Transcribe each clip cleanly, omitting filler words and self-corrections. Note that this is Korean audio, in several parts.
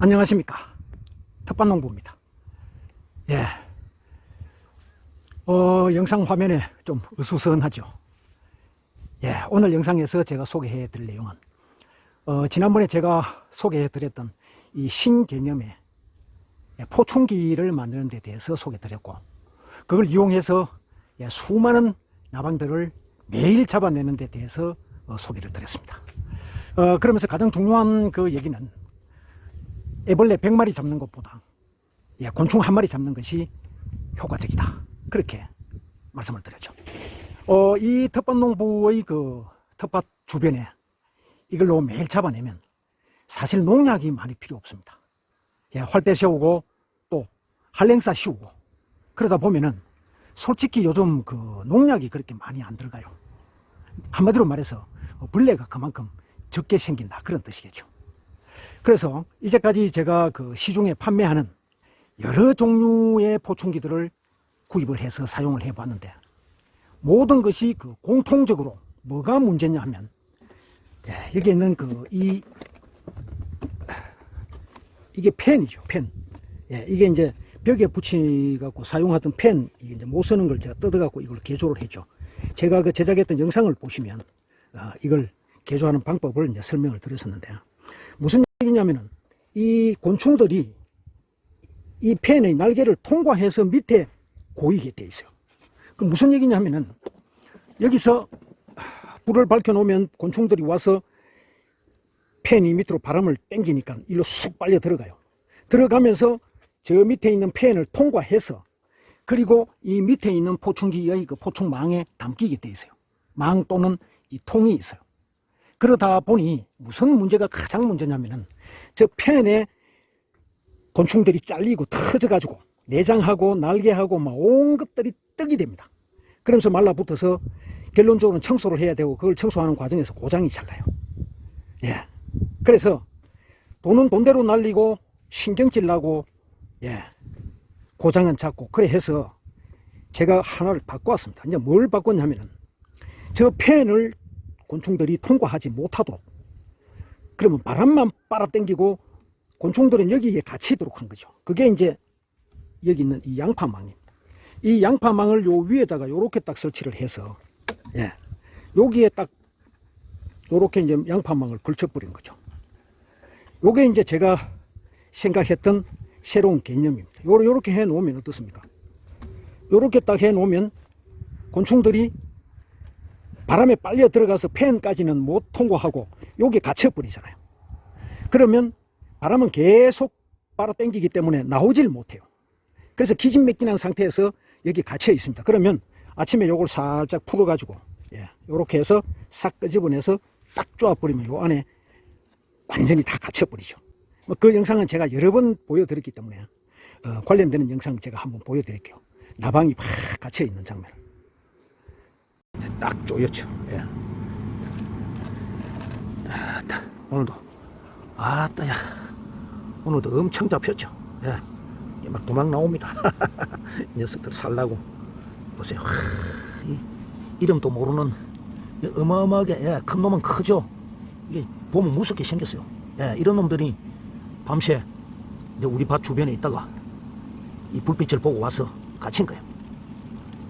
안녕하십니까. 텃밭농부입니다. 예. 영상 화면에 좀 어수선하죠. 예. 오늘 영상에서 제가 소개해 드릴 내용은, 지난번에 제가 소개해 드렸던 이 신개념의 포충기를 만드는 데 대해서 소개해 드렸고, 그걸 이용해서 수많은 나방들을 매일 잡아내는 데 대해서 소개를 드렸습니다. 그러면서 가장 중요한 그 얘기는 애벌레 100마리 잡는 것보다 곤충 1마리 잡는 것이 효과적이다. 그렇게 말씀을 드렸죠. 이 텃밭농부의 그 텃밭 주변에 이걸로 매일 잡아내면 사실 농약이 많이 필요 없습니다. 활대 씌우고 또 한랭사 씌우고 그러다 보면은 솔직히 요즘 그 농약이 그렇게 많이 안 들어가요. 한마디로 말해서 벌레가 그만큼 적게 생긴다, 그런 뜻이겠죠. 그래서 이제까지 제가 그 시중에 판매하는 여러 종류의 포충기들을 구입을 해서 사용을 해 봤는데, 모든 것이 그 공통적으로 뭐가 문제냐 하면, 여기 있는 이게 펜이죠, 펜. 이게 이제 벽에 붙여갖고 사용하던 펜, 이게 이제 못 쓰는 걸 제가 뜯어갖고 이걸 개조를 했죠. 제가 그 제작했던 영상을 보시면 이걸 개조하는 방법을 이제 설명을 드렸었는데, 무슨 얘기냐면은 이 곤충들이 이 펜의 날개를 통과해서 밑에 고이게 돼 있어요. 그 무슨 얘기냐면은, 여기서 불을 밝혀 놓으면 곤충들이 와서 펜이 밑으로 바람을 당기니까 일로 쑥 빨려 들어가요. 들어가면서 저 밑에 있는 펜을 통과해서, 그리고 이 밑에 있는 포충기의 그 포충망에 담기게 돼 있어요. 망 또는 이 통이 있어요. 그러다 보니 무슨 문제가 가장 문제냐면은, 저 펜에 곤충들이 잘리고 터져가지고 내장하고 날개하고 막 온 것들이 떡이 됩니다. 그러면서 말라붙어서 결론적으로는 청소를 해야 되고, 그걸 청소하는 과정에서 고장이 잘 나요. 그래서 돈은 돈대로 날리고 신경질 나고 고장은 작고, 그래 해서 제가 하나를 바꿔왔습니다. 이제 뭘 바꿨냐면은, 저 펜을 곤충들이 통과하지 못하도록, 그러면 바람만 빨아당기고 곤충들은 여기에 갇히도록 한 거죠. 그게 이제 여기 있는 이 양파망입니다. 이 양파망을 요 위에다가 요렇게 딱 설치를 해서, 여기에 딱 요렇게 이제 양파망을 걸쳐버린 거죠. 요게 이제 제가 생각했던 새로운 개념입니다. 요렇게 해 놓으면 어떻습니까? 요렇게 딱 해 놓으면 곤충들이 바람에 빨려 들어가서 펜까지는 못 통과하고 여기에 갇혀버리잖아요. 그러면 바람은 계속 빨아당기기 때문에 나오질 못해요. 그래서 기진맥진한 상태에서 여기 갇혀 있습니다. 그러면 아침에 요걸 살짝 풀어가지고 요렇게 해서 싹 끄집어내서 딱 쪼아버리면 요 안에 완전히 다 갇혀버리죠. 그 영상은 제가 여러 번 보여드렸기 때문에 관련되는 영상 제가 한번 보여드릴게요. 나방이 팍 갇혀있는 장면을 딱 쪼였죠. 오늘도 아따야, 오늘도 엄청 잡혔죠. 막 도망 나옵니다. 이 녀석들 살라고. 보세요. 이름도 모르는 어마어마하게 큰 놈은 크죠. 이게 보면 무섭게 생겼어요. 이런 놈들이 밤새 우리 밭 주변에 있다가 이 불빛을 보고 와서 갇힌 거예요.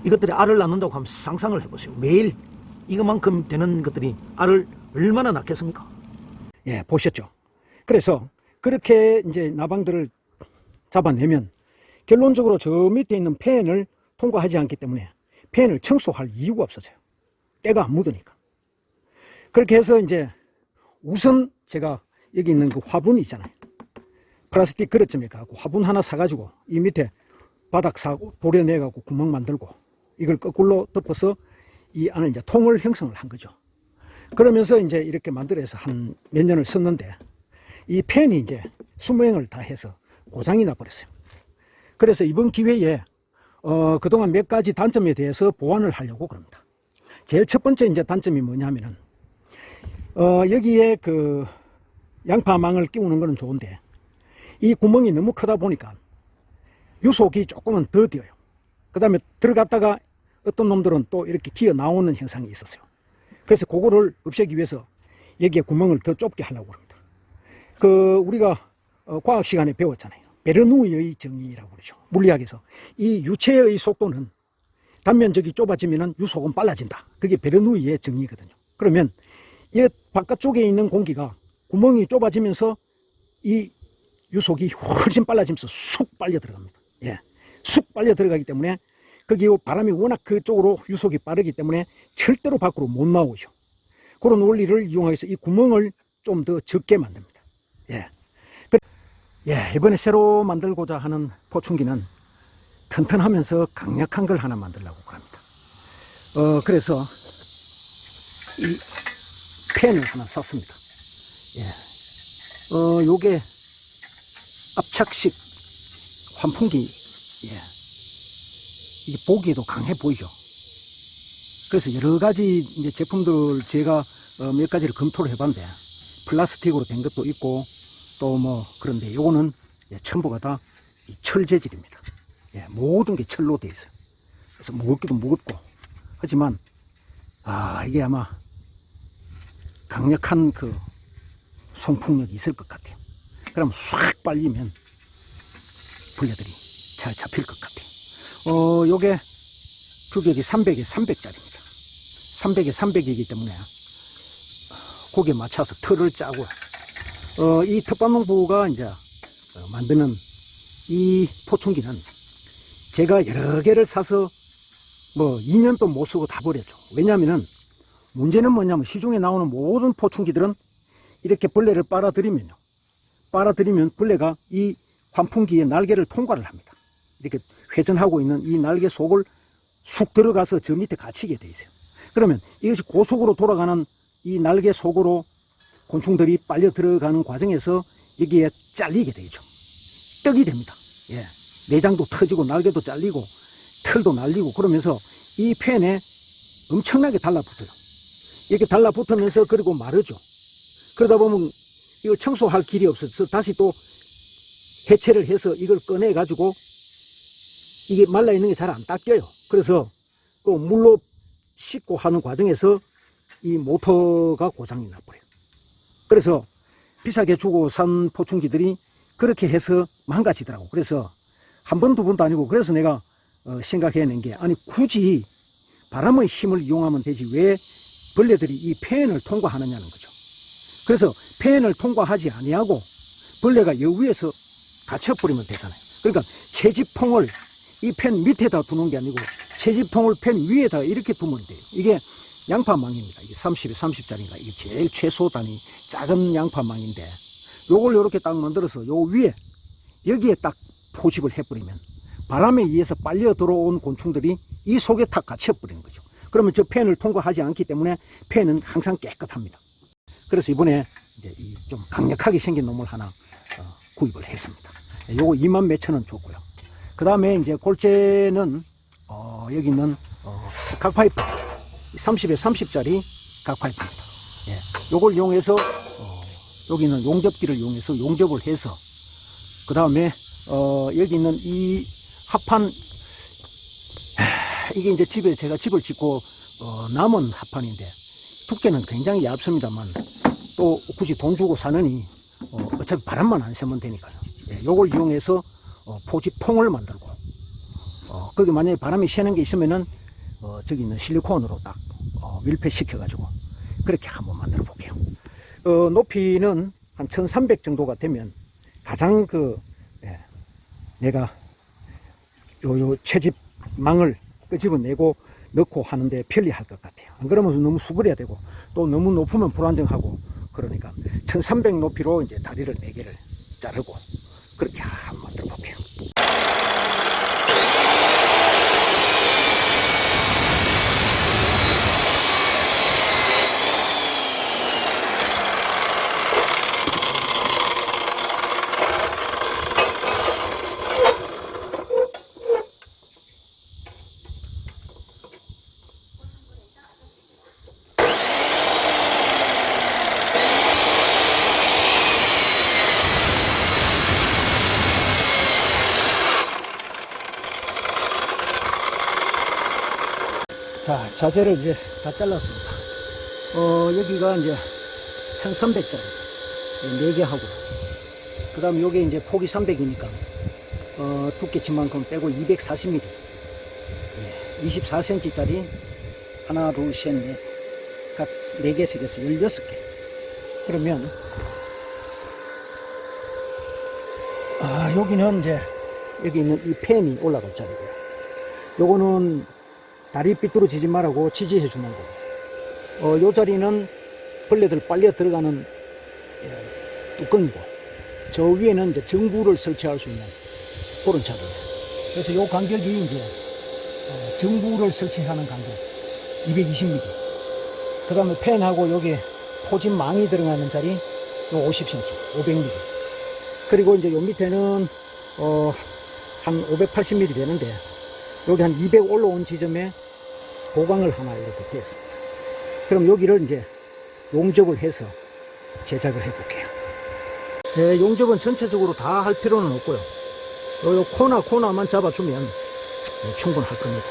이것들이 알을 낳는다고 하면 상상을 해보세요. 매일 이것만큼 되는 것들이 알을 얼마나 낳겠습니까? 보셨죠? 그래서 그렇게 이제 나방들을 잡아내면 결론적으로 저 밑에 있는 펜을 통과하지 않기 때문에 펜을 청소할 이유가 없어져요. 때가 안 묻으니까. 그렇게 해서 이제 우선 제가 여기 있는 그 화분 있잖아요. 플라스틱 그릇쯤에 가고 화분 하나 사가지고 이 밑에 바닥 사고 도려내가지고 구멍 만들고 이걸 거꾸로 덮어서 이 안에 이제 통을 형성을 한 거죠. 그러면서 이제 이렇게 만들어서 한 몇 년을 썼는데, 이 펜이 이제 수명을 다 해서 고장이 나버렸어요. 그래서 이번 기회에 그동안 몇 가지 단점에 대해서 보완을 하려고 그럽니다. 제일 첫 번째 이제 단점이 뭐냐면은, 여기에 그 양파망을 끼우는 거는 좋은데, 이 구멍이 너무 크다 보니까 유속이 조금은 더 뛰어요. 그 다음에 들어갔다가 어떤 놈들은 또 이렇게 기어 나오는 현상이 있었어요. 그래서 그거를 없애기 위해서 여기에 구멍을 더 좁게 하려고 합니다. 우리가 과학 시간에 배웠잖아요. 베르누이의 정의라고 그러죠. 물리학에서 이 유체의 속도는 단면적이 좁아지면 유속은 빨라진다. 그게 베르누이의 정의거든요. 그러면 이 바깥쪽에 있는 공기가 구멍이 좁아지면서 이 유속이 훨씬 빨라지면서 쑥 빨려 들어갑니다. 예, 쑥 빨려 들어가기 때문에 거기 바람이 워낙 그쪽으로 유속이 빠르기 때문에 절대로 밖으로 못 나오죠. 그런 원리를 이용해서 이 구멍을 좀 더 적게 만듭니다. 예. 예, 이번에 새로 만들고자 하는 포충기는 튼튼하면서 강력한 걸 하나 만들려고 합니다. 그래서 이 펜을 하나 샀습니다. 예. 요게 압착식 환풍기. 예. 이게 보기에도 강해 보이죠. 그래서 여러 가지 이제 제품들 제가 몇 가지를 검토를 해봤는데 플라스틱으로 된 것도 있고 또 뭐 그런데 요거는 전부가 다 이 철 재질입니다. 예, 모든 게 철로 되어 있어요. 그래서 무겁기도 무겁고 하지만 이게 아마 강력한 그 송풍력이 있을 것 같아요. 그럼 싹 빨리면 벌레들이 잘 잡힐 것 같아요. 요게 규격이 300에 300짜리입니다. 300에 300이기 때문에 거기에 맞춰서 틀을 짜고 이 텃밭농부가 이제 만드는 이 포충기는 제가 여러 개를 사서 뭐 2년도 못 쓰고 다 버렸죠. 왜냐하면은 문제는 뭐냐면 시중에 나오는 모든 포충기들은 이렇게 벌레를 빨아들이면 벌레가 이 환풍기의 날개를 통과를 합니다. 이렇게 회전하고 있는 이 날개 속을 쑥 들어가서 저 밑에 갇히게 돼 있어요. 그러면 이것이 고속으로 돌아가는 이 날개 속으로 곤충들이 빨려 들어가는 과정에서 여기에 잘리게 되죠. 떡이 됩니다. 예. 내장도 터지고 날개도 잘리고 털도 날리고 그러면서 이 펜에 엄청나게 달라붙어요. 이렇게 달라붙으면서 그리고 마르죠. 그러다 보면 이걸 청소할 길이 없어서 다시 또 해체를 해서 이걸 꺼내 가지고 이게 말라 있는 게 잘 안 닦여요. 그래서 또 물로 씻고 하는 과정에서 이 모터가 고장이 나버려요. 그래서 비싸게 주고 산 포충기들이 그렇게 해서 망가지더라고. 그래서 한 번, 두 번도 아니고 그래서 내가 생각해낸 게 아니 굳이 바람의 힘을 이용하면 되지 왜 벌레들이 이 펜을 통과하느냐는 거죠. 그래서 펜을 통과하지 아니하고 벌레가 여 위에서 갇혀버리면 되잖아요. 그러니까 채집통을 이 펜 밑에다 두는 게 아니고 채집통을 펜 위에다 이렇게 두면 돼요. 이게 양파망입니다. 이게 30에 30짜리가 이게 제일 최소 단위 작은 양파망인데 요걸 이렇게 딱 만들어서 요 위에 여기에 딱 포집을 해버리면 바람에 의해서 빨려 들어온 곤충들이 이 속에 탁 갇혀버리는 거죠. 그러면 저 펜을 통과하지 않기 때문에 펜은 항상 깨끗합니다. 그래서 이번에 이제 이 좀 강력하게 생긴 놈을 하나 구입을 했습니다. 요거 2만 몇천 원 줬고요. 그 다음에 이제 골재는 여기 있는 각파이프 30에 30짜리 각파이프입니다. 예, 요걸 이용해서 여기 있는 용접기를 이용해서 용접을 해서 그 다음에 여기 있는 이 합판 이게 이제 집에 제가 집을 짓고 남은 합판인데 두께는 굉장히 얇습니다만 또 굳이 돈 주고 사느니 어차피 바람만 안 쐬면 되니까요. 예, 요걸 이용해서 포집통을 만들고 거기 만약에 바람이 새는 게 있으면은 저기 있는 실리콘으로 딱 밀폐시켜 가지고 그렇게 한번 만들어 볼게요. 높이는 한 1300 정도가 되면 가장 내가 요 채집망을 끄집어내고 넣고 하는데 편리할 것 같아요. 안 그러면 너무 수그려야 되고 또 너무 높으면 불안정하고 그러니까 1300 높이로 이제 다리를 4개를 자르고 그렇게 한번 만들어 볼게요. 자, 자재를 이제 다 잘랐습니다. 여기가 이제 1300짜리 4개 하고, 그 그 다음에 요게 이제 폭이 300이니까, 두께치만큼 빼고 240mm. 24cm짜리 하나, 둘, 셋, 넷, 각 4개씩 해서 16개. 그러면, 여기는 이제, 여기 있는 이 팬이 올라갈 자리고요. 요거는 다리 삐뚤어지지 말라고 지지해 주는 거고, 요 자리는 벌레들 빨려 들어가는 뚜껑이고, 저 위에는 이제 정부를 설치할 수 있는 그런 자리예요. 그래서 요 간격이 이제 정부를 설치하는 간격 220mm. 그 다음에 팬하고 여기 포진망이 들어가는 자리 요 50cm, 500mm. 그리고 이제 요 밑에는 한 580mm 되는데, 여기 한 200 올라온 지점에 보강을 하나 이렇게 됐습니다. 그럼 여기를 이제 용접을 해서 제작을 해 볼게요. 네, 용접은 전체적으로 다 할 필요는 없고요. 요 코나만 잡아주면 충분할 겁니다.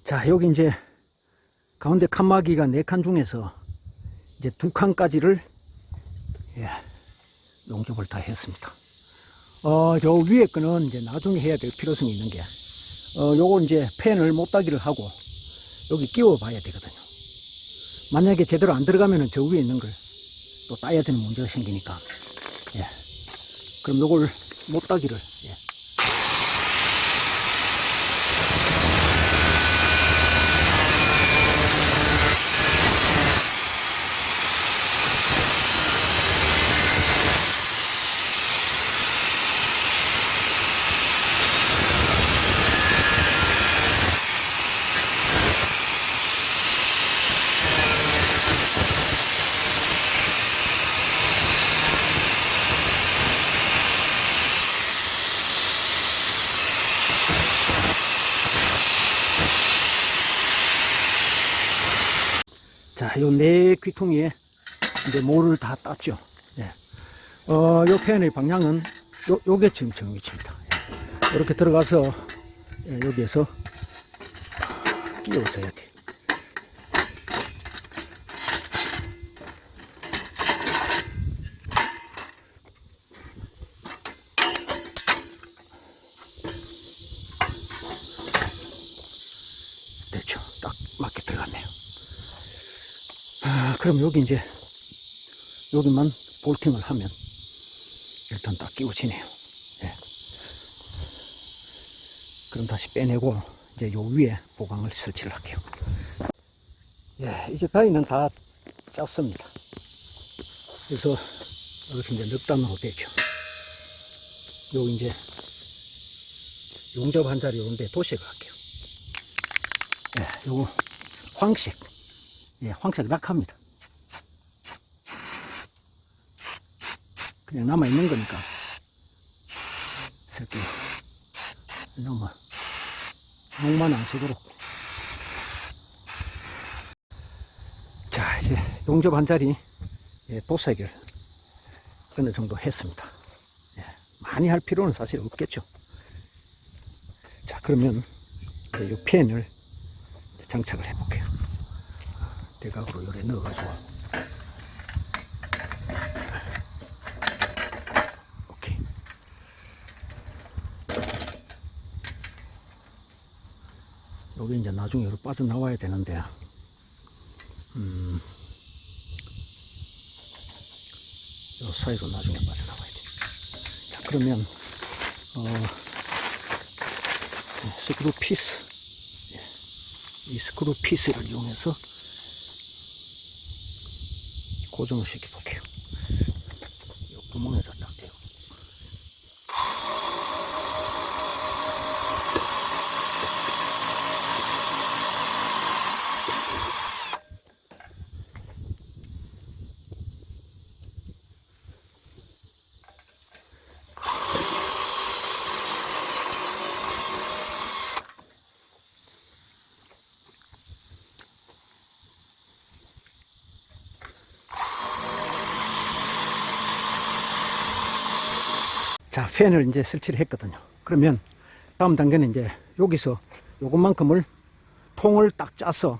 자, 여기 이제 가운데 칸막이가 4칸 중에서 이제 2칸까지를 용접을 다 했습니다. 저 위에 거는 이제 나중에 해야 될 필요성이 있는 게, 요거 이제 팬을 못따기를 하고 여기 끼워 봐야 되거든요. 만약에 제대로 안 들어가면은 저 위에 있는 걸 또 따야 되는 문제가 생기니까, 그럼 요걸 못따기를, 자, 요 4귀퉁이에 이제 모를 다 땄죠. 요 팬의 방향은 요게 지금 정위치입니다. 이렇게 들어가서 여기에서 끼워줘야 돼. 됐죠. 딱 맞게 들어갔네요. 그럼 여기 이제 여기만 볼팅을 하면 일단 딱 끼워지네요. 그럼 다시 빼내고 이제 요 위에 보강을 설치를 할게요. 이제 다이는 다 짰습니다. 그래서 이렇게 이제 넉단으로 되죠. 요 이제 용접한 자리 요런데 도색을 할게요. 요거 황색. 황색 낙합니다. 그냥 남아있는 거니까 새끼 너무 녹만 안 쓰도록. 자, 이제 용접한 자리 도색을 어느 정도 했습니다. 많이 할 필요는 사실 없겠죠. 자, 그러면 이 펜을 장착을 해 볼게요. 대각으로 요래 넣어가지고. 오케이. 요게 이제 나중에 여기 빠져나와야 되는데, 요 사이로 나중에 빠져나와야 돼. 자, 그러면, 스크루 피스. 예, 이 스크루 피스를 이용해서 고정을 시켜볼게요. 이 구멍에다 딱 대고. 자, 팬을 이제 설치를 했거든요. 그러면 다음 단계는 이제 여기서 요것만큼을 통을 딱 짜서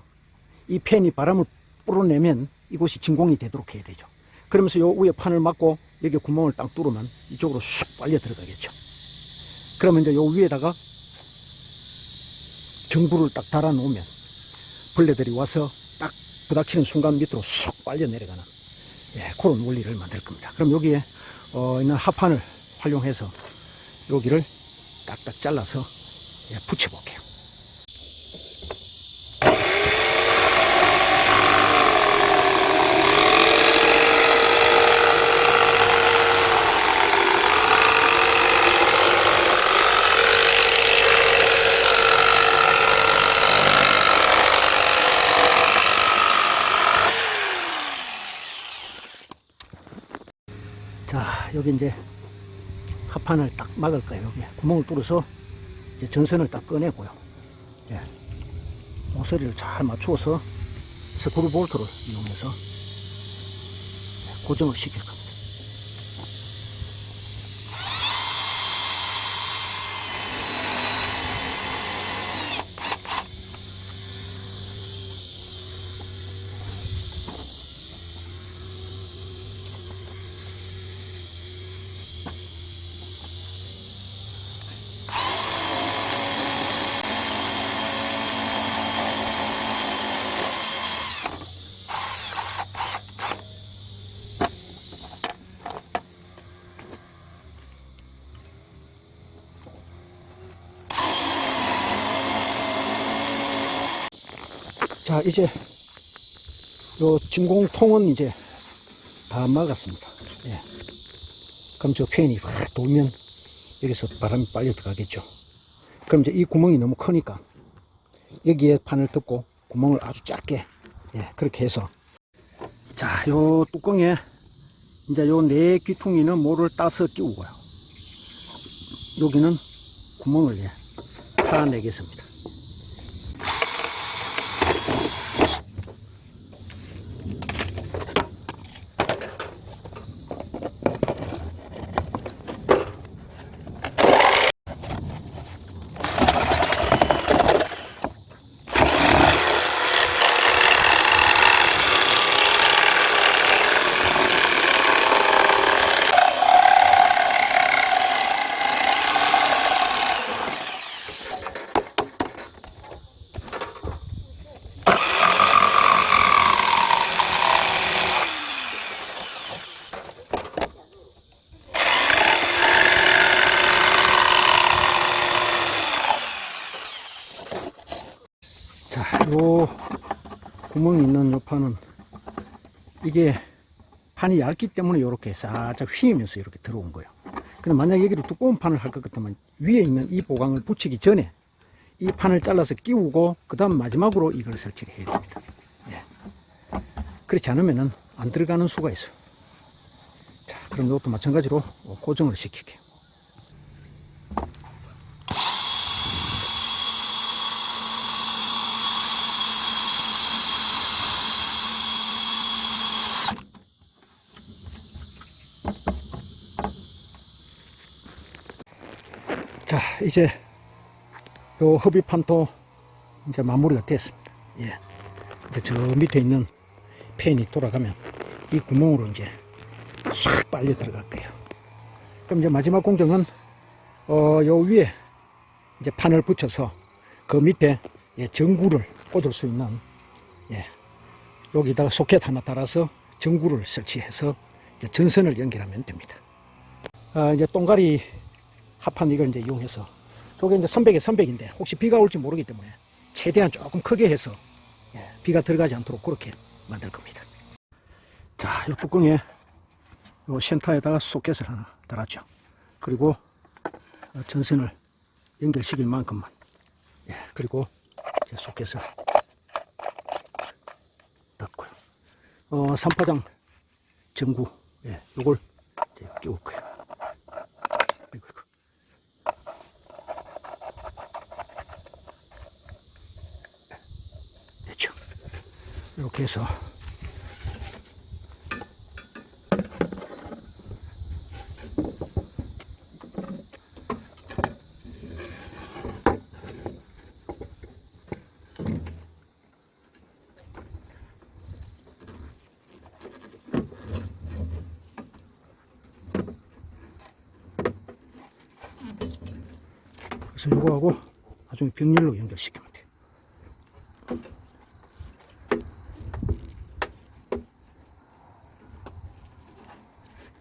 이 팬이 바람을 불어내면 이곳이 진공이 되도록 해야 되죠. 그러면서 요 위에 판을 막고 여기 구멍을 딱 뚫으면 이쪽으로 쑥 빨려 들어가겠죠. 그러면 이제 요 위에다가 전구를 딱 달아 놓으면 벌레들이 와서 딱 부닥치는 순간 밑으로 쑥 빨려 내려가는, 예, 그런 원리를 만들 겁니다. 그럼 여기에 있는 합판을 활용해서 여기를 딱딱 잘라서, 예, 붙여 볼게요. 자, 여기 이제 합판을 딱 막을 거예요. 여기 구멍을 뚫어서 이제 전선을 딱 꺼내고요. 예, 모서리를 잘 맞추어서 스크루 볼트를 이용해서, 예, 고정을 시킬 겁니다. 자, 이제 요 진공통은 이제 다 막았습니다. 예. 그럼 저 팬이 확 돌면 여기서 바람이 빨려 들어가겠죠. 그럼 이제 이 구멍이 너무 크니까 여기에 판을 덮고 구멍을 아주 작게, 예, 그렇게 해서, 자, 요 뚜껑에 이제 요 네 귀퉁이는 모를 따서 끼우고요. 여기는 구멍을, 예, 파내겠습니다. 요 구멍이 있는 요 판은 이게 판이 얇기 때문에 이렇게 살짝 휘면서 이렇게 들어온 거예요. 근데 만약 여기를 두꺼운 판을 할 것 같으면 위에 있는 이 보강을 붙이기 전에 이 판을 잘라서 끼우고 그 다음 마지막으로 이걸 설치를 해야 됩니다. 예. 그렇지 않으면은 안 들어가는 수가 있어요. 자, 그럼 이것도 마찬가지로 고정을 시킬게요. 자, 이제 요 흡입판도 이제 마무리가 됐습니다. 예. 이제 저 밑에 있는 팬이 돌아가면 이 구멍으로 이제 싹 빨려 들어갈 거예요. 그럼 이제 마지막 공정은 요 위에 이제 판을 붙여서 그 밑에 예, 전구를 꽂을 수 있는, 예, 여기다가 소켓 하나 달아서 전구를 설치해서 이제 전선을 연결하면 됩니다. 이제 똥가리 합판 이걸 이제 이용해서, 저게 이제 300에 300인데 혹시 비가 올지 모르기 때문에 최대한 조금 크게 해서, 예, 비가 들어가지 않도록 그렇게 만들 겁니다. 자, 이 뚜껑에 요 센터에다가 소켓을 하나 달았죠. 그리고 전선을 연결시킬 만큼만, 예, 그리고 소켓을 닫고요. 3파장 전구, 예, 요걸 이제 끼울 거예요. 이거. 됐죠. 이렇게 해서 그래서 요거하고 나중에 병렬로 연결시키면 돼요.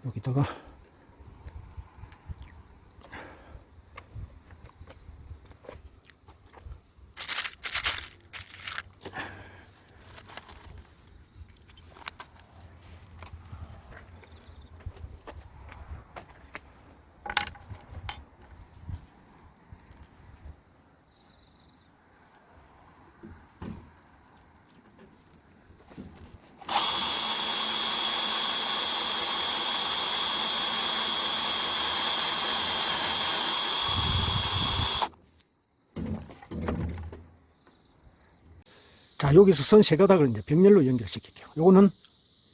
여기다가 자, 여기서 선 세 가닥을 이제 병렬로 연결시킬게요. 요거는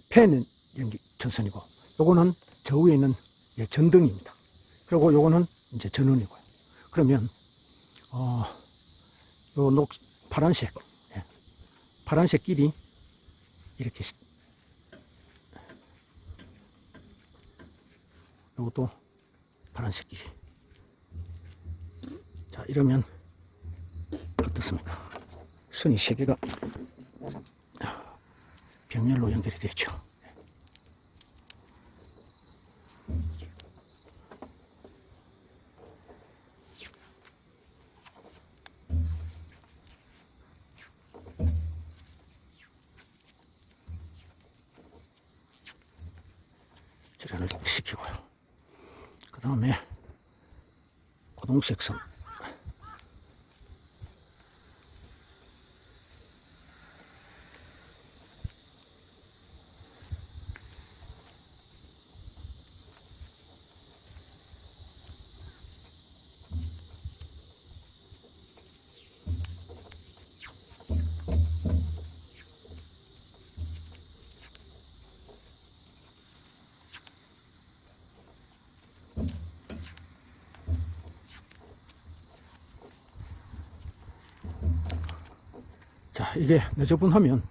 팬 연기 전선이고, 요거는 저 위에 있는, 예, 전등입니다. 그리고 요거는 이제 전원이고요. 그러면 요 파란색, 예, 파란색 길이 이렇게, 요것도 파란색 길이. 자, 이러면 어떻습니까? 선이 세 개가 병렬로 연결이 되죠. 절연을 시키고요. 그 다음에 고동색 선, 자, 이게 너저분하면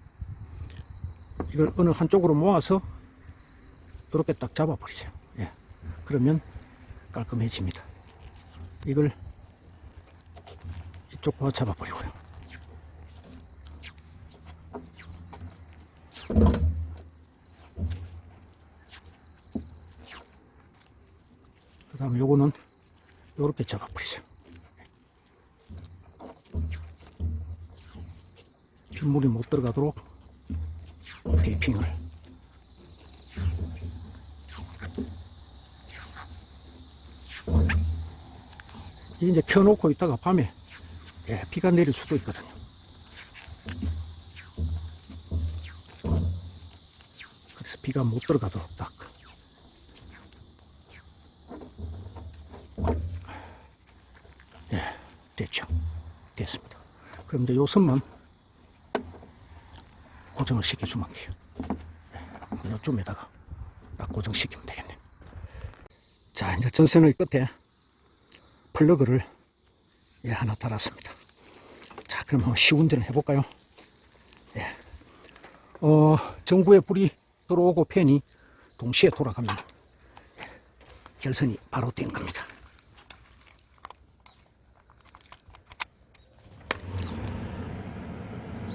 이걸 어느 한쪽으로 모아서 이렇게 딱 잡아버리세요. 예. 그러면 깔끔해집니다. 이걸 이쪽과 잡아버리고요. 그 다음에 요거는 요렇게 잡아버리세요. 빗물이 못 들어가도록 테이핑을. 이게 이제 켜놓고 있다가 밤에, 예, 비가 내릴 수도 있거든요. 그래서 비가 못 들어가도록 딱. 예, 됐죠. 됐습니다. 그럼 이제 요 선만 고정을 시켜주면 돼요. 이쪽에다가 딱 고정시키면 되겠네. 자, 이제 전선의 끝에 플러그를, 예, 하나 달았습니다. 자, 그럼 한번 시운전을 해볼까요? 예. 전구에 불이 들어오고 팬이 동시에 돌아가면, 예, 결선이 바로 된 겁니다.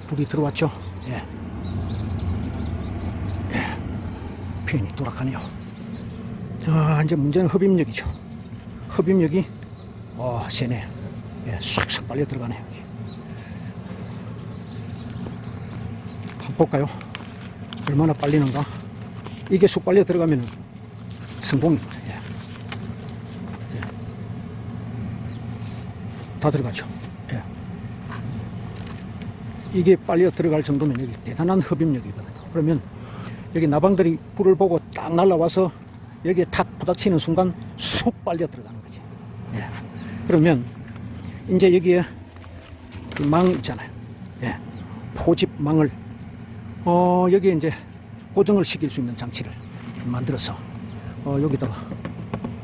불이 들어왔죠. 예. 예. 팬이 돌아가네요. 자, 이제 문제는 흡입력이죠. 흡입력이 세네. 예, 싹싹 빨려 들어가네요. 여기. 한번 볼까요? 얼마나 빨리는가? 이게 쑥 빨려 들어가면 성공입니다. 예. 예. 다 들어가죠. 예. 이게 빨려 들어갈 정도면 여기 대단한 흡입력이거든요. 그러면 여기 나방들이 불을 보고 딱 날라와서 여기에 탁 부닥치는 순간 쑥 빨려 들어가는 거지. 예. 그러면 이제 여기에 망 있잖아요. 예. 포집망을 여기에 이제 고정을 시킬 수 있는 장치를 만들어서 여기다가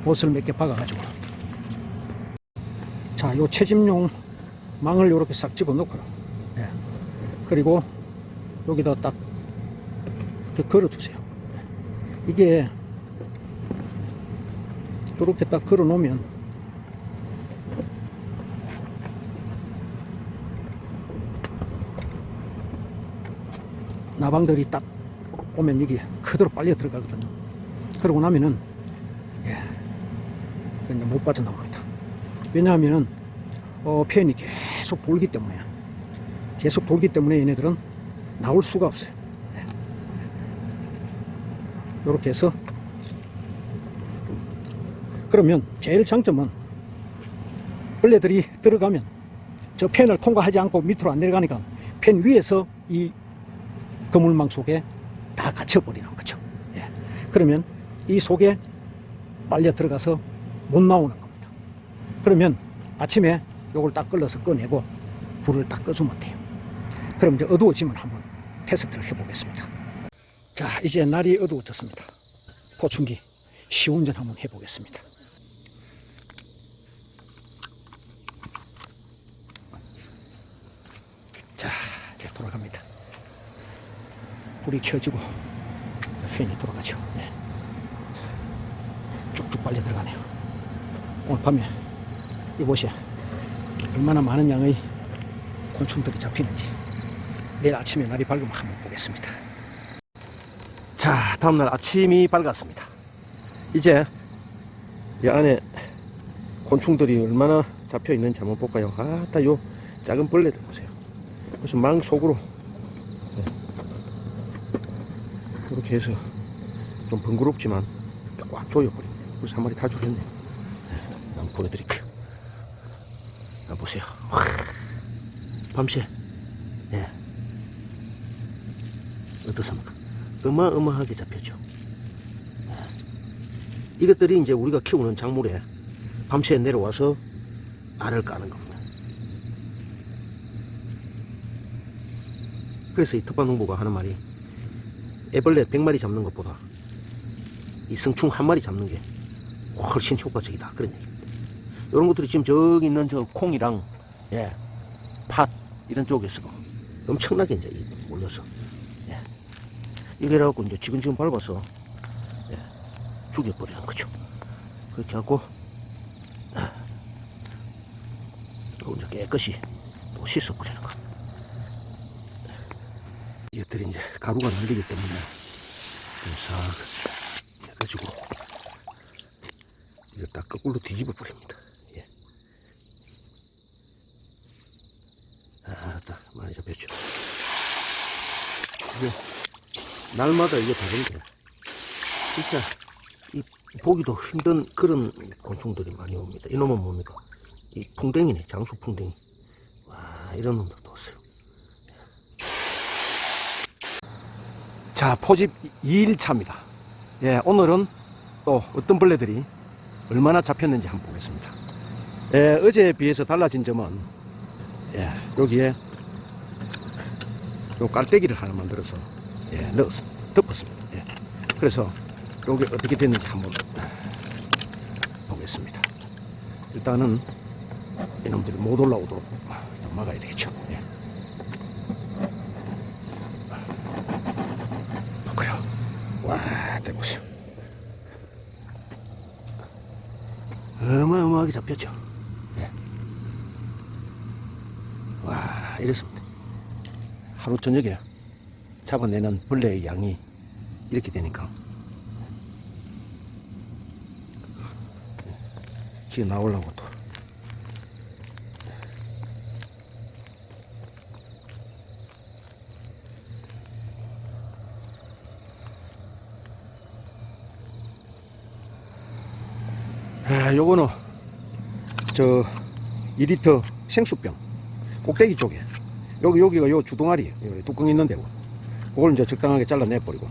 못을 몇 개 박아가지고, 자, 요 채집용 망을 이렇게 싹 집어넣고, 예. 그리고 여기다 딱 이렇게 걸어주세요. 이게 이렇게 딱 걸어 놓으면 나방들이 딱 오면 여기 그대로 빨려 들어가거든요. 그러고 나면은 그냥 못 빠져나옵니다. 왜냐하면은 팬이 계속 돌기 때문에 얘네들은 나올 수가 없어요. 이렇게 해서, 그러면 제일 장점은 벌레들이 들어가면 저 팬을 통과하지 않고 밑으로 안 내려가니까 팬 위에서 이 그물망 속에 다 갇혀버리는 거죠. 예. 그러면 이 속에 빨려 들어가서 못 나오는 겁니다. 그러면 아침에 요걸 딱 걸러서 꺼내고 불을 딱 꺼주면 돼요. 그럼 이제 어두워지면 한번 테스트를 해보겠습니다. 자, 이제 날이 어두워졌습니다. 포충기 시운전 한번 해보겠습니다. 자, 이제 돌아갑니다. 불이 켜지고 팬이 돌아가죠. 네. 쭉쭉 빨려 들어가네요. 오늘 밤에 이곳에 얼마나 많은 양의 곤충들이 잡히는지 내일 아침에 날이 밝으면 한번 보겠습니다. 자, 다음날 아침이 밝았습니다. 이제 이 안에 곤충들이 얼마나 잡혀 있는지 한번 볼까요? 아따, 요 작은 벌레들 보세요. 무슨 망 속으로 이렇게 해서 좀 번거롭지만 꽉 조여버립니다. 벌써 한 마리 다 조였네요. 한번 보여드릴게요. 보세요. 밤새 어떻습니까? 어마어마하게 잡혔죠. 이것들이 이제 우리가 키우는 작물에 밤새 내려와서 알을 까는 겁니다. 그래서 이 텃밭농부가 하는 말이, 애벌레 100마리 잡는 것보다 이 성충 1마리 잡는 게 훨씬 효과적이다, 그런 얘기입니다. 이런 것들이 지금 저기 있는 저 콩이랑 팥 이런 쪽에서 엄청나게 이제 몰려서 이래 갖고 이제 지금 밟아서 죽여버리는 거죠. 그렇게 하고 이제 깨끗이 또 씻어버리는 거. 이것들이 이제 가루가 날리기 때문에 싹 해가지고 이거 딱 거꾸로 뒤집어 버립니다. 딱 많이 잡혔죠. 이게 날마다 이게 다른 게 진짜 이 보기도 힘든 그런 곤충들이 많이 옵니다. 이놈은 뭡니까? 이 풍뎅이네, 장수 풍뎅이. 와, 이런 놈들도 왔어요. 자, 포집 2일차입니다. 오늘은 또 어떤 벌레들이 얼마나 잡혔는지 한번 보겠습니다. 어제에 비해서 달라진 점은 여기에 요 깔때기를 하나 만들어서 넣었어, 덮었습니다. 그래서 여기 어떻게 됐는지 한번 보겠습니다. 일단은 이놈들이 못 올라오도록 막아야 되겠죠. 볼까요? 와, 대보세요. 어마어마하게 잡혔죠. 와, 이렇습니다. 하루 저녁에 잡아내는 벌레의 양이 이렇게 되니까 기 나오려고 또 요거는 저 2리터 생수병 꼭대기 쪽에 여기가 요 주둥아리 요 뚜껑 있는 데고 그걸 이제 적당하게 잘라내 버리고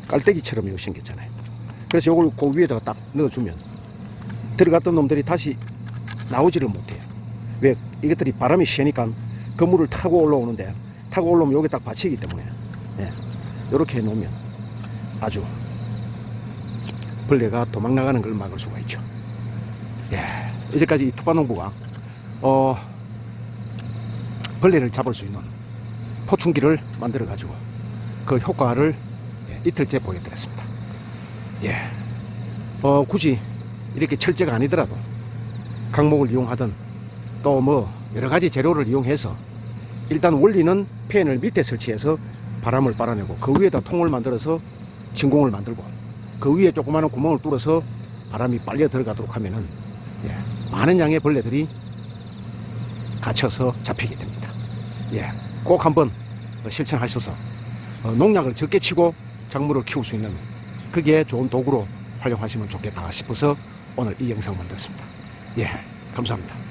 깔때기처럼 요 생겼잖아요. 그래서 요걸 그 위에다가 딱 넣어주면 들어갔던 놈들이 다시 나오지를 못해요. 왜? 이것들이 바람이 세니까 그물을 타고 올라오는데 타고 올라오면 여기 딱 받치기 때문에 이렇게 해 놓으면 아주 벌레가 도망 나가는 걸 막을 수가 있죠. 이제까지 이 텃밭농부가 벌레를 잡을 수 있는 포충기를 만들어 가지고 그 효과를 이틀째 보여드렸습니다. 굳이 이렇게 철제가 아니더라도 강목을 이용하든 또 뭐 여러가지 재료를 이용해서 일단 원리는 팬을 밑에 설치해서 바람을 빨아내고 그 위에다 통을 만들어서 진공을 만들고 그 위에 조그마한 구멍을 뚫어서 바람이 빨려 들어가도록 하면은 많은 양의 벌레들이 갇혀서 잡히게 됩니다. 꼭 한번 실천하셔서 농약을 적게 치고 작물을 키울 수 있는 그게 좋은 도구로 활용하시면 좋겠다 싶어서 오늘 이 영상 만들었습니다. 감사합니다.